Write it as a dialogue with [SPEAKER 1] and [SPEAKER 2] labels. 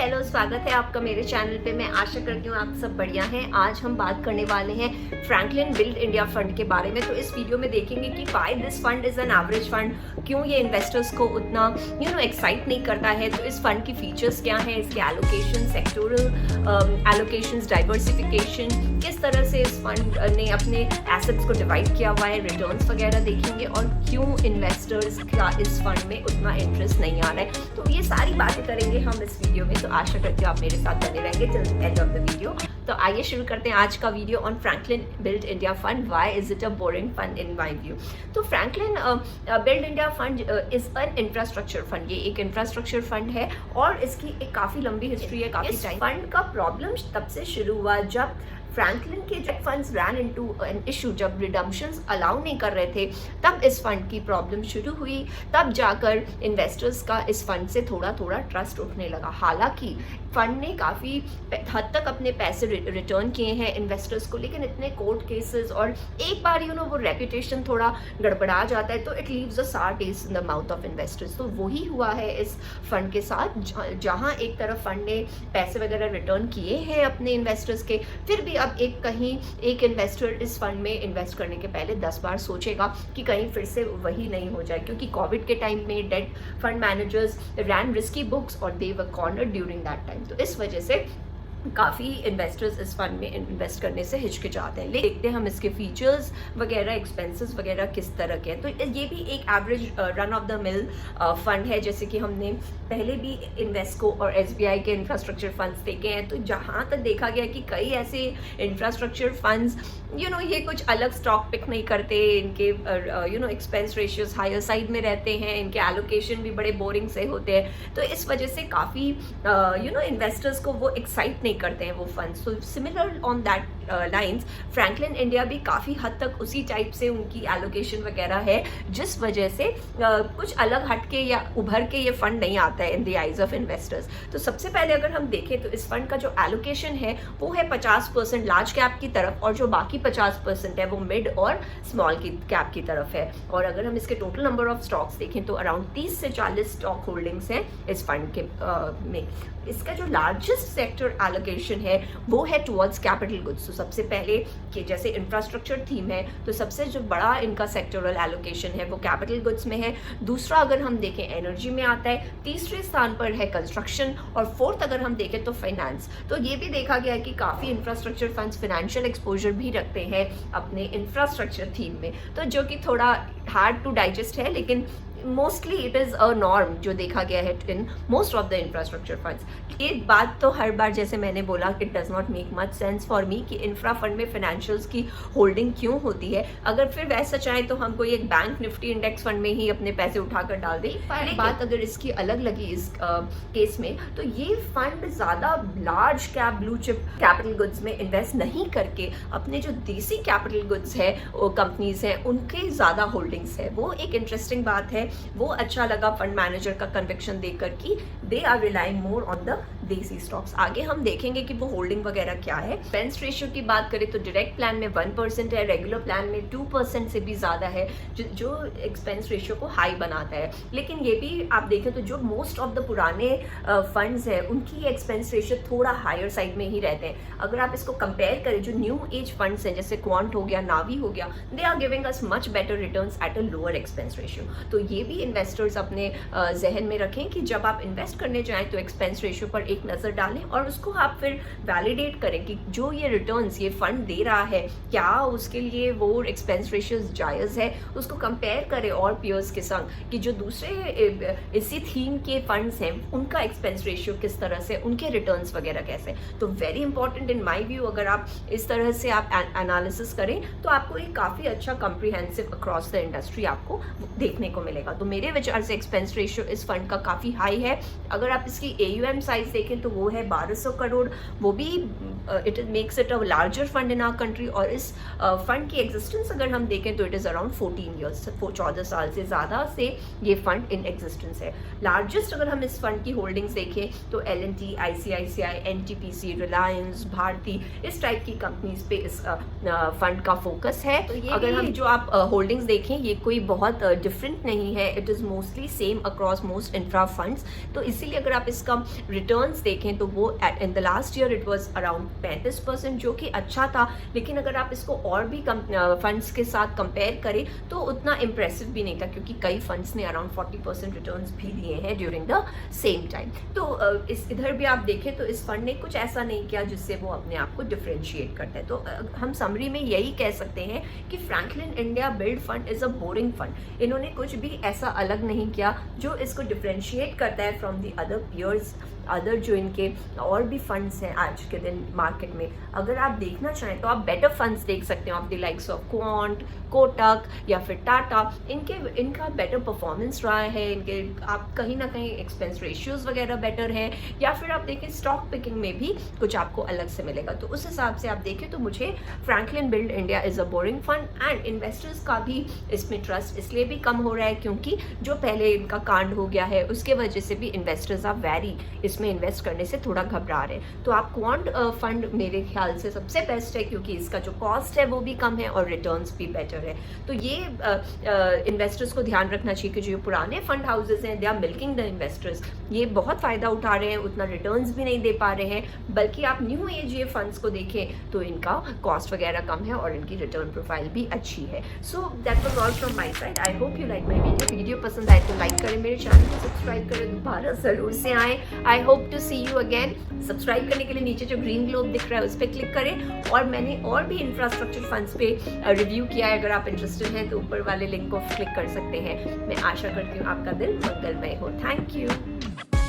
[SPEAKER 1] Hello, स्वागत है आपका मेरे चैनल पे। मैं आशा करती हूँ आप सब बढ़िया हैं। आज हम बात करने वाले हैं फ्रैंकलिन बिल्ड इंडिया फंड के बारे में। तो इस वीडियो में देखेंगे कि why this fund is an average fund, क्यों ये इन्वेस्टर्स को उतना एक्साइट नहीं करता है। तो इस फंड की फीचर्स क्या हैं, इसके एलोकेशन, सेक्टोरल एलोकेशंस, डाइवर्सिफिकेशन, किस तरह से इस फंड ने अपने एसेट्स को डिवाइड किया हुआ है, रिटर्न्स वगैरह देखेंगे और क्यों इन्वेस्टर्स का इस फंड में उतना इंटरेस्ट नहीं आ रहा है। तो ये सारी बातें करेंगे हम इस वीडियो में। तो आशा करती हूँ आप मेरे साथ बने रहेंगे till end of the video. तो आइए शुरू करते हैं आज का video on Franklin Build India Fund. Why is it a boring fund in my view. तो Franklin Build India Fund is an infrastructure fund. ये एक इंफ्रास्ट्रक्चर फंड है और इसकी एक काफ़ी लंबी हिस्ट्री है, काफ़ी टाइम। फंड का प्रॉब्लम तब से शुरू हुआ जब फ्रैंकलिन के जब funds ran into an issue, जब रिडम्पशंस अलाउ नहीं कर रहे थे, तब इस फंड की प्रॉब्लम शुरू हुई। तब जाकर इन्वेस्टर्स का इस फंड से थोड़ा थोड़ा ट्रस्ट उठने लगा। हालांकि फंड ने काफ़ी हद तक अपने पैसे रिटर्न किए हैं इन्वेस्टर्स को, लेकिन इतने कोर्ट केसेस और एक बार वो रेपुटेशन थोड़ा गड़बड़ा जाता है तो it leaves a sour taste in the mouth of investors. तो वही हुआ है इस फंड के साथ, जहां एक तरफ फंड ने पैसे वगैरह रिटर्न किए हैं अपने इन्वेस्टर्स के, फिर भी अब एक इन्वेस्टर इस फंड में इन्वेस्ट करने के पहले 10 बार सोचेगा कि कहीं फिर से वही नहीं हो जाए। क्योंकि कोविड के टाइम में डेट फंड मैनेजर्स रैन रिस्की बुक्स और दे वर कॉर्नर्ड ड्यूरिंग दैट टाइम। तो इस वजह से काफ़ी इन्वेस्टर्स इस फंड में इन्वेस्ट करने से हिचकिचाते हैं। लेकिन देखते हैं हम इसके फीचर्स वगैरह, एक्सपेंसेस वगैरह किस तरह के हैं। तो ये भी एक average run of the mill fund है, जैसे कि हमने पहले भी इन्वेस्को और एसबीआई के इंफ्रास्ट्रक्चर फंड्स देखे हैं। तो जहाँ तक देखा गया कि कई ऐसे इंफ्रास्ट्रक्चर फंड्स ये कुछ अलग स्टॉक पिक नहीं करते, इनके एक्सपेंस रेशियोज हायर साइड में रहते हैं, इनके एलोकेशन भी बड़े बोरिंग से होते हैं। तो इस वजह से काफ़ी इन्वेस्टर्स को वो एक्साइट नहीं करते हैं वो फंड्स। तो similar on that lines Franklin India भी काफ़ी हद तक उसी टाइप से उनकी एलोकेशन वगैरह है, जिस वजह से कुछ अलग हटके या उभर के ये फंड नहीं आता है in the eyes of investors. तो सबसे पहले अगर हम देखें तो इस फंड का जो एलोकेशन है वो है 50% लार्ज कैप की तरफ और जो बाकी 50% है वो मिड और स्मॉल की कैप की तरफ है। और अगर हम इसके टोटल नंबर ऑफ स्टॉक्स देखें तो अराउंड 30 से 40 स्टॉक होल्डिंग्स हैं इस फंड के में। इसका जो लार्जेस्ट सेक्टर एलोकेशन है वो है टुवर्ड्स कैपिटल गुड्स। तो सबसे पहले कि जैसे इंफ्रास्ट्रक्चर थीम है तो सबसे जो बड़ा इनका सेक्टोरल एलोकेशन है वो कैपिटल गुड्स में है। दूसरा अगर हम देखें एनर्जी में आता है, तीसरे स्थान पर है कंस्ट्रक्शन और फोर्थ अगर हम देखें तो फाइनेंस। तो ये भी देखा गया है कि काफ़ी इंफ्रास्ट्रक्चर फंड्स फाइनेंशियल एक्सपोजर भी रखते हैं अपने इंफ्रास्ट्रक्चर थीम में, तो जो कि थोड़ा हार्ड टू डाइजेस्ट है, लेकिन mostly it is a norm जो देखा गया है in most of the infrastructure funds. ये बात तो हर बार जैसे मैंने बोला it does not make much sense for me कि इंफ्रा फंड में फाइनेंशियल्स की होल्डिंग क्यों होती है। अगर फिर वैसा चाहे तो हम कोई एक बैंक निफ्टी इंडेक्स फंड में ही अपने पैसे उठाकर डाल दें। बात अगर इसकी अलग लगी इस केस में, तो ये फंड ज़्यादा large cap blue chip capital goods में इन्वेस्ट नहीं करके अपने जो देसी कैपिटल गुड्स है कंपनीज हैं उनके ज़्यादा होल्डिंग्स है। वो एक इंटरेस्टिंग बात है, वो अच्छा लगा फंड मैनेजर का कन्विक्शन देखकर कि they are relying more on the desi stocks. आगे हम देखेंगे कि वो होल्डिंग वगैरह क्या है। एक्सपेंस रेशियो की बात करें तो डायरेक्ट प्लान में 1% है, रेगुलर प्लान में 2% से भी ज़्यादा है, जो एक्सपेंस रेशियो को हाई बनाता है। लेकिन ये भी आप देखें तो जो मोस्ट ऑफ द पुराने फंड्स हैं उनकी एक्सपेंस रेशियो थोड़ा हायर साइड में ही रहते हैं। अगर आप इसको कंपेयर करें जो न्यू एज फंड्स हैं जैसे क्वांट हो गया, नावी हो गया, they are giving us much better returns at a lower expense ratio. तो ये भी इन्वेस्टर्स अपने जहन में रखें कि जब आप इन्वेस्ट करने जाएं तो एक्सपेंस रेशियो पर एक नज़र डालें और उसको आप फिर वैलिडेट करें कि जो ये रिटर्न्स ये फंड दे रहा है क्या उसके लिए वो एक्सपेंस रेशियो जायज़ है। उसको कंपेयर करें और पीयर्स के संग कि जो दूसरे इसी थीम के फंड्स हैं उनका एक्सपेंस रेशियो किस तरह से, उनके रिटर्न्स वगैरह कैसे। तो very important in my view, अगर आप इस तरह से आप एनालिसिस करें तो आपको एक काफ़ी अच्छा कॉम्प्रिहेंसिव अक्रॉस द इंडस्ट्री आपको देखने को मिलेगा। तो मेरे विचार से एक्सपेंस रेशियो इस फंड का काफ़ी हाई है। अगर आप इसकी AUM साइज देखें तो वो है 1200 करोड़, वो भी it makes it a larger fund in our country. और इस फंड की एग्जिस्टेंस अगर हम देखें तो इट इज़ अराउंड 14 ईयर्स, 14 साल से ज़्यादा से ये फंड इन एग्जिस्टेंस है। लार्जेस्ट अगर हम इस फंड की होल्डिंग्स देखें तो L&T, ICICI, NTPC, Reliance, Bharti, इस टाइप की कंपनीज पे इस फंड का फोकस है। तो ये अगर हम जो आप होल्डिंग्स देखें ये कोई बहुत डिफरेंट नहीं है, it is mostly same across most infra funds. तो इसीलिए अगर आप इसका रिटर्न रिटर्न्स देखें तो वो in the last year it was around 35%, जो कि अच्छा था, लेकिन अगर आप इसको और भी फंड्स के साथ कंपेयर करें तो उतना इम्प्रेसिव भी नहीं था, क्योंकि कई फंड्स ने अराउंड 40% रिटर्न्स भी दिए हैं ड्यूरिंग द सेम टाइम। तो इधर भी आप देखें तो इस फंड ने कुछ ऐसा नहीं किया जिससे वो अपने आप को डिफ्रेंशिएट करता है। तो हम समरी में यही कह सकते हैं कि Franklin India build fund is a boring fund. इन्होंने कुछ भी ऐसा अलग नहीं किया जो इसको डिफ्रेंशिएट करता है from the other peers, other जो इनके और भी फंड्स हैं आज के दिन मार्केट में। अगर आप देखना चाहें तो आप बेटर फंड्स देख सकते हो, of the likes of quant, Kotak या फिर टाटा। इनका बेटर परफॉर्मेंस रहा है, इनके आप कहीं ना कहीं एक्सपेंस रेशियोज वगैरह बेटर है, या फिर आप देखें स्टॉक पिकिंग में भी कुछ आपको अलग से मिलेगा। तो उस हिसाब से आप देखें तो मुझे Franklin Build India is a boring fund. And investors का भी इसमें ट्रस्ट इसलिए भी कम हो रहा है क्योंकि जो पहले इनका कांड हो गया है उसके वजह से भी इन्वेस्टर्स आर वेरी इसमें इन्वेस्ट करने से थोड़ा घबरा रहे हैं। तो आप क्वांट फंड मेरे ख्याल से सबसे बेस्ट है, क्योंकि इसका जो कॉस्ट है वो भी कम है और रिटर्न्स भी बेटर है। तो ये इन्वेस्टर्स को ध्यान रखना चाहिए कि जो पुराने फंड हाउसेज हैं they are milking the investors, ये बहुत फ़ायदा उठा रहे हैं, उतना रिटर्न्स भी नहीं दे पा रहे हैं। बल्कि आप न्यू एज ये फंड्स को देखें तो इनका कॉस्ट वगैरह कम है और इनकी रिटर्न प्रोफाइल भी अच्छी है। So that was all from my side. I hope you like my video पसंद आए तो लाइक करें, मेरे चैनल को सब्सक्राइब करें, दोबारा ज़रूर से आएँ। I hope to see you again. Subscribe करने के लिए नीचे जो ग्रीन ग्लोब दिख रहा है उस पर क्लिक करें, और मैंने और भी इंफ्रास्ट्रक्चर फंड्स पे रिव्यू किया है, अगर आप इंटरेस्टेड हैं तो ऊपर वाले लिंक को क्लिक कर सकते हैं। मैं आशा करती हूँ आपका दिन मंगलमय हो। Thank you.